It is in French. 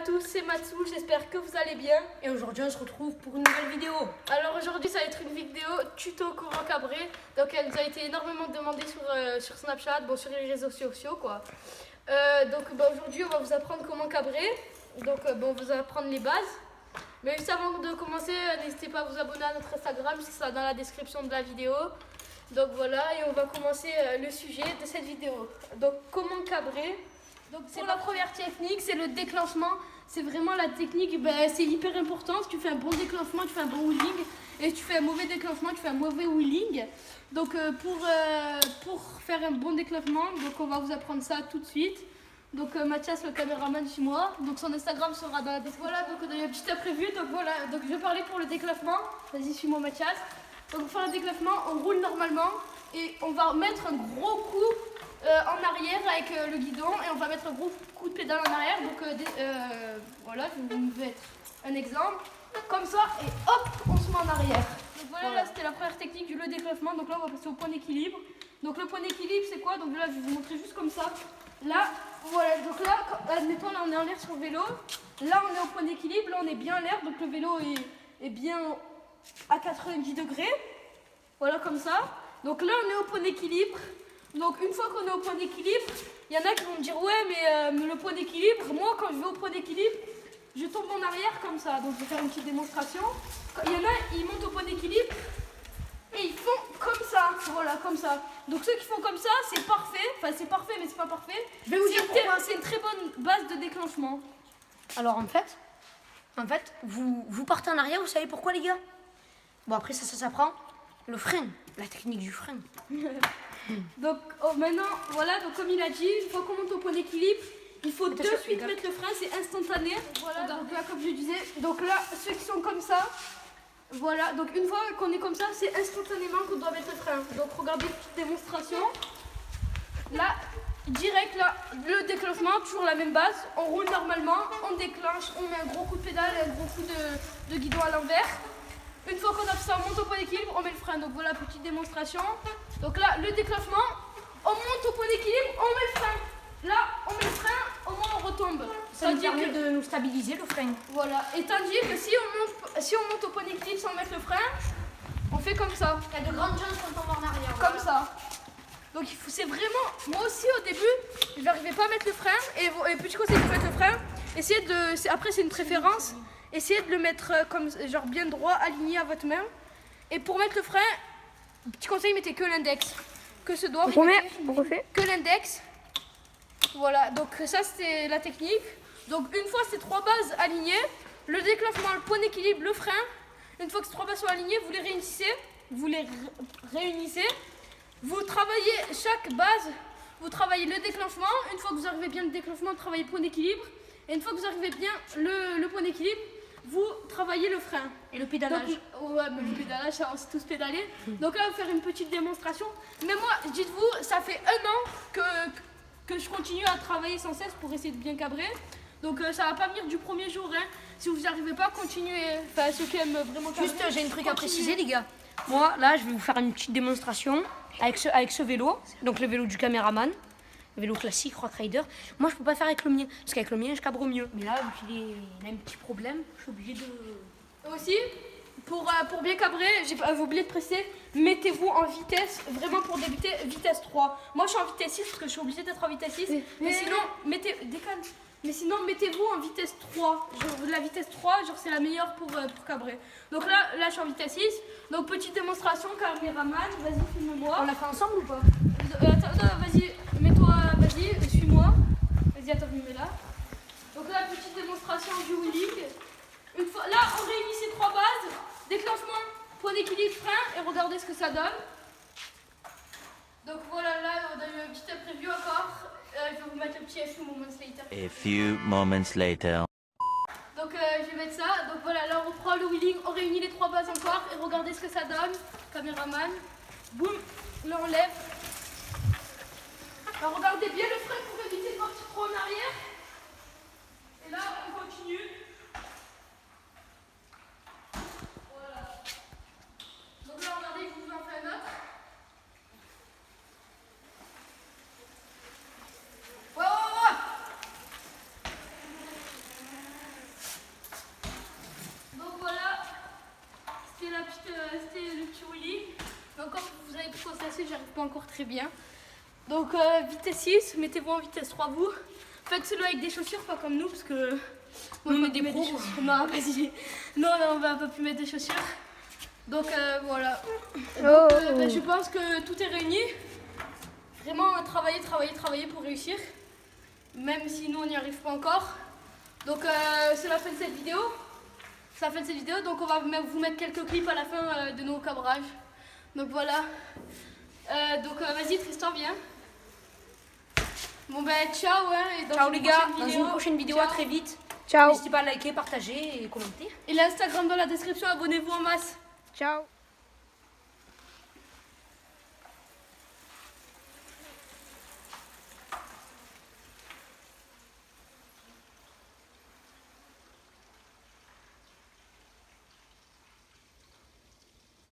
tous, c'est Matsou, j'espère que vous allez bien. Et aujourd'hui on se retrouve pour une nouvelle vidéo. Alors aujourd'hui ça va être une vidéo tuto comment cabrer. Donc elle nous a été énormément demandée sur Snapchat, bon sur les réseaux sociaux quoi. Aujourd'hui on va vous apprendre comment cabrer. Donc on va vous apprendre les bases. Mais juste avant de commencer, n'hésitez pas à vous abonner à notre Instagram, c'est ça dans la description de la vidéo. Donc voilà, et on va commencer le sujet de cette vidéo. Donc comment cabrer. Donc pour la première technique, c'est le déclenchement. C'est vraiment la technique, c'est hyper important. Si tu fais un bon déclenchement, tu fais un bon wheeling. Et si tu fais un mauvais déclenchement, tu fais un mauvais wheeling. Donc pour faire un bon déclenchement, donc on va vous apprendre ça tout de suite. Donc Mathias, le caméraman chez moi, donc son Instagram sera dans la description. Voilà, donc il y a un petit imprévu. Donc voilà, donc je vais parler pour le déclenchement. Vas-y, suis-moi Mathias. Donc pour faire le déclenchement, on roule normalement et on va mettre un gros coup en arrière avec le guidon et on va mettre un gros coup de pédale en arrière. Donc voilà, je vais vous mettre un exemple. Comme ça et hop, on se met en arrière. Donc voilà, là c'était la première technique du déclenchement. Donc là on va passer au point d'équilibre. Donc le point d'équilibre c'est quoi? Donc là je vais vous montrer juste comme ça. Là, voilà, donc là, admettons là on est en l'air sur le vélo. Là on est au point d'équilibre, là on est bien en l'air. Donc le vélo est bien à 90 degrés. Voilà comme ça. Donc là on est au point d'équilibre. Donc une fois qu'on est au point d'équilibre, il y en a qui vont me dire ouais mais le point d'équilibre, moi quand je vais au point d'équilibre, je tombe en arrière comme ça. Donc je vais faire une petite démonstration. Il y en a, ils montent au point d'équilibre et ils font comme ça. Voilà, comme ça. Donc ceux qui font comme ça, c'est parfait. Enfin c'est parfait mais c'est pas parfait. Je vais vous dire pourquoi. C'est une très bonne base de déclenchement. Alors en fait, vous partez en arrière, vous savez pourquoi les gars? Bon après ça s'apprend. Le frein, la technique du frein. Donc maintenant, voilà, donc comme il a dit, une fois qu'on monte au point d'équilibre, il faut de suite mettre le frein, c'est instantané. Voilà, donc là comme je disais, donc là ceux qui sont comme ça, voilà, donc une fois qu'on est comme ça, c'est instantanément qu'on doit mettre le frein. Donc regardez une petite démonstration. Là, direct là, le déclenchement, toujours la même base, on roule normalement, on déclenche, on met un gros coup de pédale et un gros coup de guidon à l'envers. Une fois qu'on a fait ça, on monte au point d'équilibre, on met le frein. Donc voilà, petite démonstration. Donc là, le déclenchement, on monte au point d'équilibre, on met le frein. Là, on met le frein, au moins on retombe. Ça nous permet de nous stabiliser le frein. Voilà, et tandis que si on monte au point d'équilibre sans mettre le frein, on fait comme ça. Il y a de grandes chances qu'on tombe en arrière. Comme ça. Donc c'est vraiment, moi aussi au début, je n'arrivais pas à mettre le frein. Et petit conseil pour mettre le frein, essayez de, après c'est une préférence, essayez de le mettre comme genre bien droit, aligné à votre main. Et pour mettre le frein, petit conseil, mettez que l'index. Que ce doigt, que l'index. Voilà, donc ça c'était la technique. Donc une fois ces trois bases alignées, le déclenchement, le point d'équilibre, le frein, une fois que ces trois bases sont alignées, vous les réunissez. Vous travaillez chaque base, vous travaillez le déclenchement. Une fois que vous arrivez bien le déclenchement, vous travaillez le point d'équilibre. Et une fois que vous arrivez bien le point d'équilibre, vous travaillez le frein. Et le pédalage. Donc, ouais, mais le pédalage, ça, on sait tous pédaler. Donc là, on va faire une petite démonstration. Mais moi, dites-vous, ça fait 1 an que je continue à travailler sans cesse pour essayer de bien cabrer. Donc ça va pas venir du premier jour. Hein. Si vous n'arrivez pas, continuez. Enfin, ceux qui aiment vraiment cabrer. Juste, j'ai un truc à préciser les gars. Moi, là, je vais vous faire une petite démonstration avec ce vélo. Donc le vélo du caméraman. Le vélo classique, Rock Rider. Moi, je peux pas faire avec le mien. Parce qu'avec le mien, je cabre mieux. Mais là, vu qu'il a un petit problème, je suis obligé de... Aussi, pour bien cabrer, j'ai oublié de presser, mettez-vous en vitesse, vraiment pour débuter, vitesse 3. Moi, je suis en vitesse 6 parce que je suis obligée d'être en vitesse 6. Mais sinon, mettez-vous en vitesse 3. Genre, la vitesse 3, genre, c'est la meilleure pour cabrer. Donc là, je suis en vitesse 6. Donc, petite démonstration, caméraman, vas-y, filme-moi. On l'a fait ensemble ou pas? Attends, vas-y, mets-toi, vas-y, suis-moi. Vas-y, attends, je me mets là. Donc là, petite démonstration du wheeling. Une fois, là, on réunit ces trois bases. Déclenchement, point d'équilibre, frein. Et regardez ce que ça donne. Donc voilà, là, on a eu un petit imprévu encore. Je vais vous mettre le petit few moments later. A few moments later. Donc je vais mettre ça. Donc voilà, là, on reprend le wheeling. On réunit les trois bases encore. Et regardez ce que ça donne. Caméraman. Boum. Là, on lève. Alors regardez bien le frein pour éviter de partir trop en arrière. Et là, on continue. Voilà. Donc là, regardez, je vous en fais un autre. Ouais. pas encore très bien. Donc vitesse 6, mettez-vous en vitesse 3 vous. Faites-le avec des chaussures, pas comme nous parce que... Nous, on met peut des plus mettre pros. chaussures. Non, vas-y. Non, on va pas plus mettre des chaussures. Donc voilà. Donc, ben, je pense que tout est réuni. Vraiment travailler pour réussir. Même si nous on n'y arrive pas encore. Donc c'est la fin de cette vidéo. C'est la fin de cette vidéo. Donc on va vous mettre quelques clips à la fin de nos cabrages. Donc voilà. Donc vas-y Tristan, viens. Bon ben ciao hein, et dans Ciao une les gars, prochaine dans vidéo. une prochaine vidéo, Ciao. à très vite. Ciao. N'hésitez pas à liker, partager et commenter. Et l'Instagram dans la description, abonnez-vous en masse. Ciao.